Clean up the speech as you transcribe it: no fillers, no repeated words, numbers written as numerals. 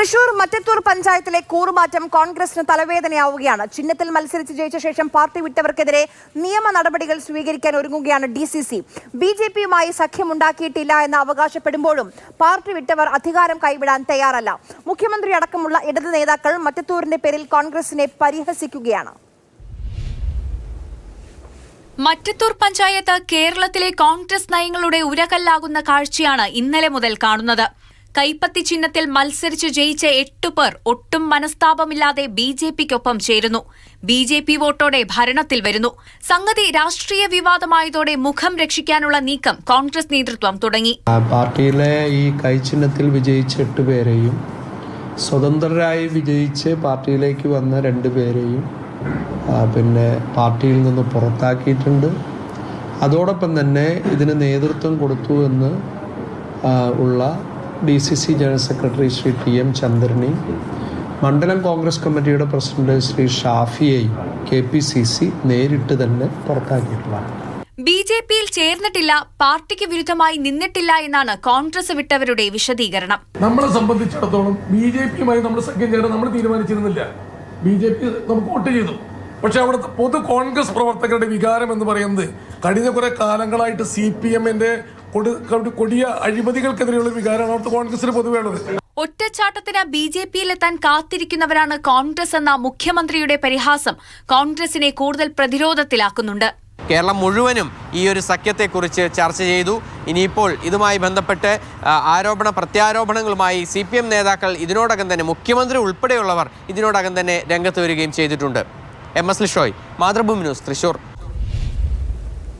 തൃശൂർ മറ്റത്തൂർ പഞ്ചായത്തിലെ കൂറുമാറ്റം കോൺഗ്രസിന് തലവേദനയാവുകയാണ്. ചിഹ്നത്തിൽ മത്സരിച്ച് ജയിച്ച ശേഷം പാർട്ടി വിട്ടവർക്കെതിരെ നിയമ നടപടികൾ സ്വീകരിക്കാൻ ഒരുങ്ങുകയാണ് DCC. BJPയുമായി സഖ്യമുണ്ടാക്കിയിട്ടില്ല എന്ന് അവകാശപ്പെടുമ്പോഴും പാർട്ടി വിട്ടവർ അധികാരം കൈവിടാൻ തയ്യാറല്ല. മുഖ്യമന്ത്രി അടക്കമുള്ള ഇടത് നേതാക്കൾ മറ്റത്തൂരിന്റെ പേരിൽ കോൺഗ്രസിനെ പരിഹസിക്കുകയാണ്. മറ്റത്തൂർ പഞ്ചായത്ത് കേരളത്തിലെ കോൺഗ്രസ് നയങ്ങളുടെ ഉരകല്ലാകുന്ന കാഴ്ചയാണ് ഇന്നലെ മുതൽ കാണുന്നത്. കൈപ്പത്തി ചിഹ്നത്തിൽ മത്സരിച്ച് ജയിച്ച 8 പേർ ഒട്ടും മനസ്താപമില്ലാതെ BJPക്കൊപ്പം ചേരുന്നു. BJP വോട്ടോടെ ഭരണത്തിൽ വരുന്നു. സംഗതി രാഷ്ട്രീയ വിവാദമായതോടെ മുഖം രക്ഷിക്കാനുള്ള നീക്കം കോൺഗ്രസ് നേതൃത്വം തുടങ്ങി. പാർട്ടിയിലെ ഈ കൈച്ചിഹ്നത്തിൽ വിജയിച്ച 8 പേരെയും സ്വതന്ത്രരായി വിജയിച്ച് പാർട്ടിയിലേക്ക് വന്ന 2 പേരെയും പാർട്ടിയിൽ നിന്ന് പുറത്താക്കിയിട്ടുണ്ട്. അതോടൊപ്പം തന്നെ ഇതിന് നേതൃത്വം കൊടുത്തു എന്ന് ഉള്ള DCC general secretary Shri TM ചന്ദ്രനെ, മണ്ഡലം കോൺഗ്രസ് കമ്മിറ്റിയുടെ പ്രസിഡന്റ് ശ്രീ ഷാഫിയെയും KPCC നേരിട്ട് തന്നെ പുറത്താക്കിയിട്ടുള്ളതാണ്. BJPയിൽ ചേർന്നിട്ടില്ല, പാർട്ടിക്ക് വിരുദ്ധമായി നിന്നിട്ടില്ല എന്നാണ് കോൺഗ്രസ് വിട്ടവരുടെ വിശദീകരണം. നമ്മളെ സംബന്ധിച്ചിടത്തോളം BJPയുമായി നമ്മൾ സഖ്യം ചേരാൻ നമ്മൾ തീരുമാനിച്ചിരുന്നില്ല. BJP നമുക്ക് വോട്ട് ചെയ്തു. പക്ഷെ അവിടുത്തെ പൊതു കോൺഗ്രസ് പ്രവർത്തകരുടെ വികാരം എന്ന് പറയുന്നത് കഴിഞ്ഞ കുറെ കാലങ്ങളായിട്ട് CPMന്റെ കൊടിയ അഴിമതികൾക്കെതിരെയുള്ള വികാരമാണ് അവിടുത്തെ കോൺഗ്രസിന് പൊതുവെ ഉള്ളത്. ഒറ്റച്ചാട്ടത്തിന് BJPയിലെത്താൻ കാത്തിരിക്കുന്നവരാണ് കോൺഗ്രസ് എന്ന മുഖ്യമന്ത്രിയുടെ പരിഹാസം കോൺഗ്രസിനെ കൂടുതൽ പ്രതിരോധത്തിലാക്കുന്നുണ്ട്. കേരളം മുഴുവനും ഈ ഒരു സഖ്യത്തെക്കുറിച്ച് ചർച്ച ചെയ്തു. ഇനിയിപ്പോൾ ഇതുമായി ബന്ധപ്പെട്ട് പ്രത്യാരോപണങ്ങളുമായി CPM നേതാക്കൾ ഇതിനോടകം തന്നെ, മുഖ്യമന്ത്രി ഉൾപ്പെടെയുള്ളവർ ഇതിനോടകം തന്നെ രംഗത്ത് വരികയും ചെയ്തിട്ടുണ്ട്. MS Lishoy, Mathrubhumi news, Thrissur.